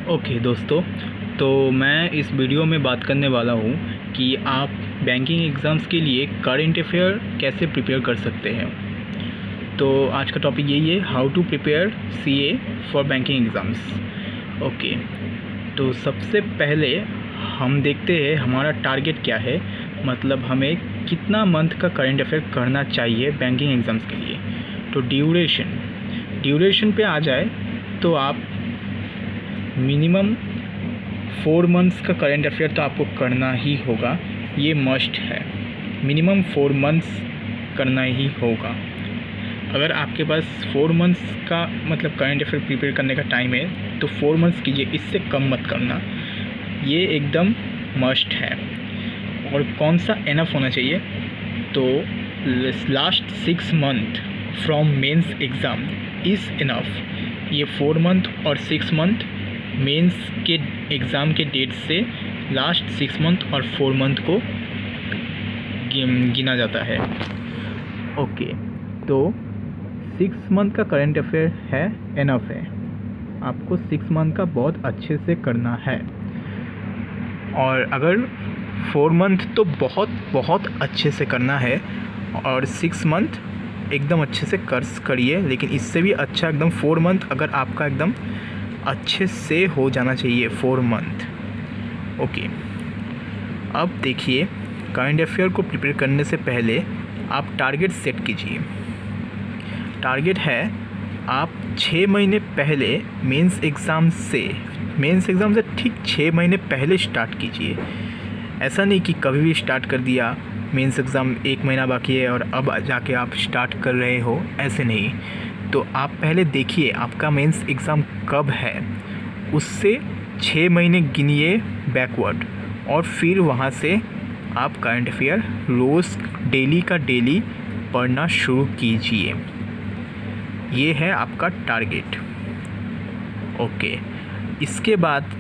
Okay दोस्तों, तो मैं इस वीडियो में बात करने वाला हूँ कि आप बैंकिंग एग्ज़ाम्स के लिए करंट अफेयर कैसे प्रिपेयर कर सकते हैं। तो आज का टॉपिक यही है, how to prepare CA for banking exams. Okay, तो सबसे पहले हम देखते हैं हमारा टारगेट क्या है, मतलब हमें कितना मंथ का करंट अफेयर करना चाहिए बैंकिंग एग्ज़ाम्स के लिए। तो ड्यूरेशन पे आ जाए तो आप मिनिमम 4 मंथ्स का करंट अफेयर तो आपको करना ही होगा, ये मस्ट है। मिनिमम 4 मंथ्स करना ही होगा। अगर आपके पास 4 मंथ्स का मतलब करंट अफेयर प्रिपेयर करने का टाइम है तो 4 मंथ्स कीजिए, इससे कम मत करना, ये एकदम मस्ट है। और कौन सा इनफ होना चाहिए, तो last 6 month from mains exam is enough. ये 4 मंथ और 6 मंथ मेंस के एग्ज़ाम के डेट से लास्ट 6 मंथ और 4 मंथ को गिना जाता है। ओके, तो 6 मंथ का करंट अफेयर है, इनफ है। आपको 6 मंथ का बहुत अच्छे से करना है, और अगर 4 मंथ तो बहुत अच्छे से करना है, और 6 मंथ एकदम अच्छे से करिए। लेकिन इससे भी अच्छा एकदम 4 मंथ अगर आपका एकदम अच्छे से हो जाना चाहिए, 4 मंथ। ओके, अब देखिए, करंट अफेयर को प्रिपेयर करने से पहले आप टारगेट सेट कीजिए। टारगेट है आप 6 महीने पहले मेंस एग्ज़ाम से ठीक 6 महीने पहले स्टार्ट कीजिए। ऐसा नहीं कि कभी भी स्टार्ट कर दिया, मेंस एग्ज़ाम 1 महीना बाकी है और अब जाके आप स्टार्ट कर रहे हो, ऐसे नहीं। तो आप पहले देखिए आपका मेंस एग्ज़ाम कब है, उससे 6 महीने गिनिए बैकवर्ड, और फिर वहाँ से आप करंट अफेयर रोज़ डेली का डेली पढ़ना शुरू कीजिए। ये है आपका टारगेट। ओके, इसके बाद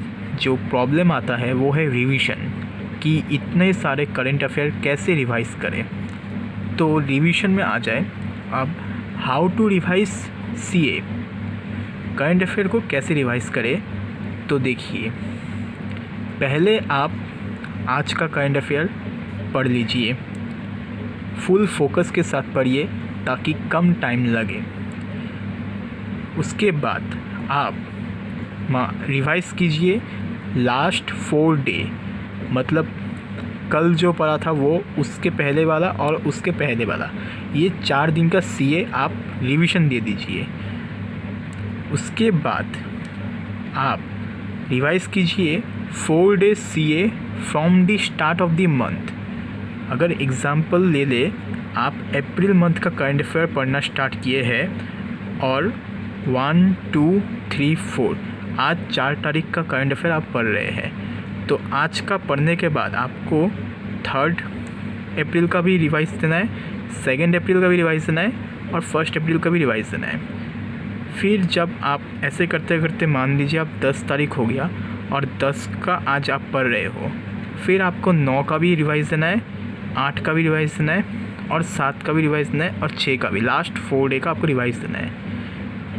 जो प्रॉब्लम आता है वो है रिवीजन, कि इतने सारे करंट अफेयर कैसे रिवाइज़ करें। तो रिवीजन में आ जाए अब, how to revise CA, current affair को कैसे रिवाइज़ करें। तो देखिए, पहले आप आज का करंट अफेयर पढ़ लीजिए, फुल फोकस के साथ पढ़िए ताकि कम टाइम लगे। उसके बाद आप रिवाइज़ कीजिए लास्ट 4 डे, मतलब कल जो पढ़ा था वो, उसके पहले वाला और उसके पहले वाला, ये 4 दिन का सीए आप रिवीजन दे दीजिए। उसके बाद आप रिवाइज़ कीजिए 4 days CA from the start of the month. अगर एग्ज़ाम्पल ले ले, आप अप्रैल मंथ का करंट अफेयर पढ़ना स्टार्ट किए हैं और 1, 2, 3, 4 आज 4 तारीख का करंट अफेयर आप पढ़ रहे हैं, तो आज का पढ़ने के बाद आपको 3 अप्रैल का भी रिवाइज़ देना है, 2 अप्रैल का भी रिवाइज़ देना है, और 1 अप्रैल का भी रिवाइज़ देना है। फिर जब आप ऐसे करते करते मान लीजिए आप 10 तारीख हो गया और 10 का आज आप पढ़ रहे हो, फिर आपको 9 का भी रिवाइज़ देना है, 8 का भी रिवाइज़ देना है, और 7 का भी रिवाइज़ देना है, और 6 का भी, लास्ट 4 डे का आपको रिवाइज़ देना है।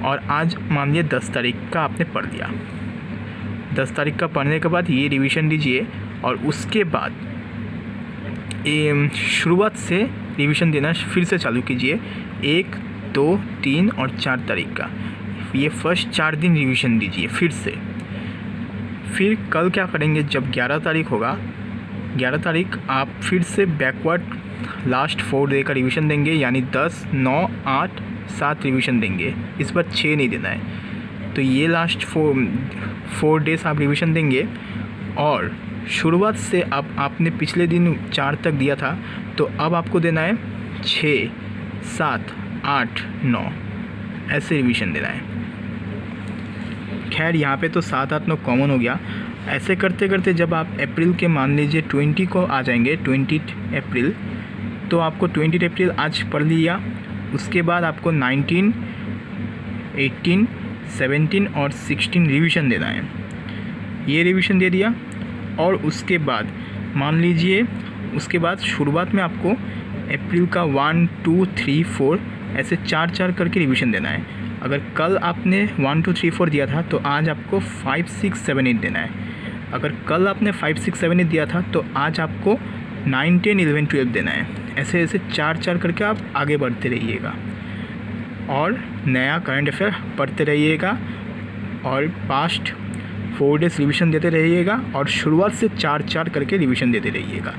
और आज मान लीजिए 10 तारीख का आपने पढ़ लिया, 10 तारीख का पढ़ने के बाद ये रिवीजन दीजिए, और उसके बाद शुरुआत से रिवीजन देना फिर से चालू कीजिए। 1, 2, 3 और 4 तारीख का, ये फर्स्ट 4 दिन रिवीजन दीजिए फिर से। फिर कल क्या करेंगे, जब 11 तारीख होगा, 11 तारीख आप फिर से बैकवर्ड लास्ट 4 डे का रिवीजन देंगे, यानी 10, 9, 8, 7 रिवीजन देंगे, इस बार 6 नहीं देना है। तो ये लास्ट 4 डेज आप रिवीजन देंगे, और शुरुआत से अब आपने पिछले दिन 4 तक दिया था, तो अब आपको देना है 6, 7, 8, 9, ऐसे रिवीजन देना है। खैर यहाँ पे तो 7, 8, 9 कॉमन हो गया। ऐसे करते करते जब आप अप्रैल के मान लीजिए 20 को आ जाएंगे, 20 अप्रैल, तो आपको 20 अप्रैल आज पढ़ लिया। उसके बाद आपको 19, 18, 17 और 16 रिवीजन देना है। ये रिवीजन दे दिया, और उसके बाद मान लीजिए, उसके बाद शुरुआत में आपको अप्रैल का 1, 2, 3, 4 ऐसे 4 करके रिवीजन देना है। अगर कल आपने 1 2 3 4 दिया था तो आज आपको 5 6 7 8 देना है। अगर कल आपने 5 6 7 8 दिया था तो आज आपको 9 10 11 12 देना है। ऐसे ऐसे 4 करके आप आगे बढ़ते रहिएगा और नया करंट अफेयर पढ़ते रहिएगा और पास्ट 4 डेज़ रिवीजन देते रहिएगा और शुरुआत से 4 करके रिवीजन देते रहिएगा।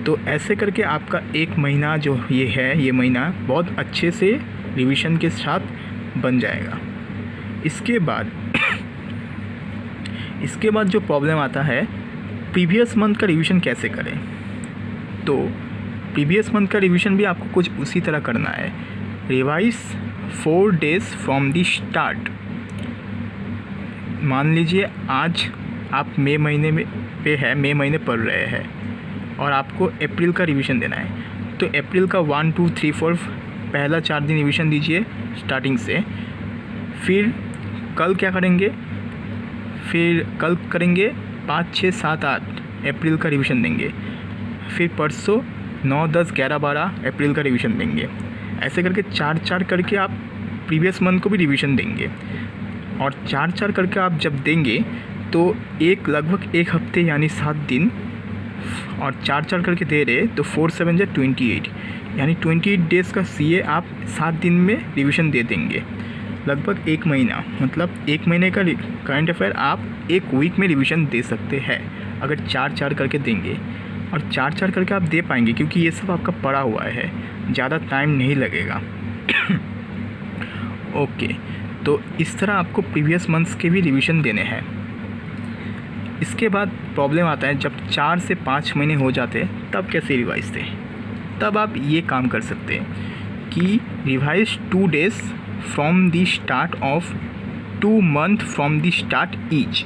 तो ऐसे करके आपका एक महीना जो ये महीना बहुत अच्छे से रिवीजन के साथ बन जाएगा। इसके बाद जो प्रॉब्लम आता है प्रीवियस मंथ का रिवीजन कैसे करें। तो प्रीवियस मंथ का रिवीजन भी आपको कुछ उसी तरह करना है। Revise 4 days from the start. मान लीजिए आज आप मई महीने पढ़ रहे हैं और आपको अप्रैल का रिवीजन देना है। तो अप्रैल का 1 2 3 4 पहला 4 दिन रिवीजन दीजिए स्टार्टिंग से। फिर कल क्या करेंगे, फिर कल करेंगे 5 6 7 8 अप्रैल का रिवीजन देंगे। फिर परसों 9 10 11 12 अप्रैल का रिवीजन देंगे। ऐसे करके 4 करके आप प्रीवियस मंथ को भी रिवीजन देंगे। और 4 करके आप जब देंगे तो लगभग एक हफ्ते यानी 7 दिन और 4 करके दे रहे तो 4 7 जा 28 यानी 28 डेज़ का CA आप 7 दिन में रिवीजन दे देंगे। लगभग एक महीना, मतलब एक महीने का करंट अफेयर आप एक वीक में रिवीजन दे सकते हैं अगर 4 करके देंगे। और 4 करके आप दे पाएंगे क्योंकि ये सब आपका पड़ा हुआ है, ज़्यादा टाइम नहीं लगेगा। ओके, तो इस तरह आपको प्रीवियस मंथ्स के भी रिवीजन देने हैं। इसके बाद प्रॉब्लम आता है जब 4 से 5 महीने हो जाते हैं तब कैसे रिवाइज दें। तब आप ये काम कर सकते हैं कि revise 2 days from the start of 2 month from the start each.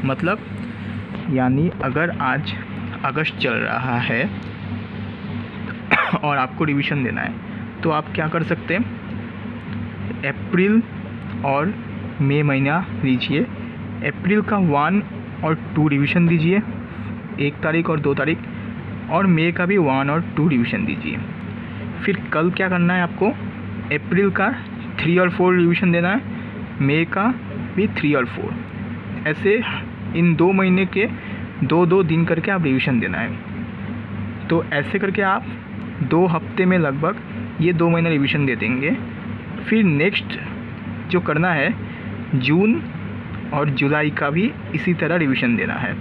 मतलब यानी अगर आज अगस्त चल रहा है और आपको रिवीजन देना है तो आप क्या कर सकते हैं, अप्रैल और मई महीना लीजिए। अप्रैल का 1 और 2 रिवीजन दीजिए 1 तारीख और 2 तारीख, और मई का भी 1 और 2 रिवीजन दीजिए। फिर कल क्या करना है आपको, अप्रैल का 3 और 4 रिवीजन देना है, मई का भी 3 और 4। ऐसे इन 2 महीने के 2 दिन करके आप रिवीजन देना है। तो ऐसे करके आप 2 हफ्ते में लगभग ये 2 महीना रिवीजन दे देंगे। फिर नेक्स्ट जो करना है जून और जुलाई का भी इसी तरह रिवीजन देना है।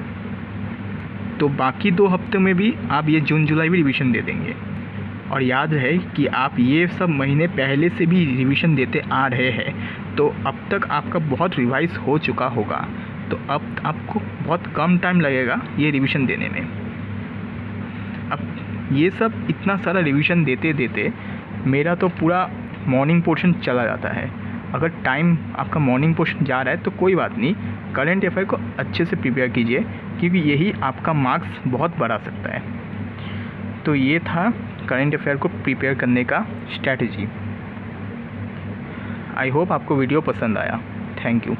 तो बाकी 2 हफ्ते में भी आप ये जून जुलाई भी रिवीजन दे देंगे। और याद रहे कि आप ये सब महीने पहले से भी रिवीजन देते आ रहे हैं, तो अब तक आपका बहुत रिवाइज हो चुका होगा। तो अब आपको बहुत कम टाइम लगेगा ये रिवीजन देने में। अब ये सब इतना सारा रिवीजन देते देते मेरा तो पूरा मॉर्निंग पोर्शन चला जाता है। अगर टाइम आपका मॉर्निंग पोर्शन जा रहा है तो कोई बात नहीं, करंट अफेयर को अच्छे से प्रिपेयर कीजिए क्योंकि यही आपका मार्क्स बहुत बढ़ा सकता है। तो ये था करंट अफेयर को प्रिपेयर करने का स्ट्रैटेजी। आई होप आपको वीडियो पसंद आया। Thank you.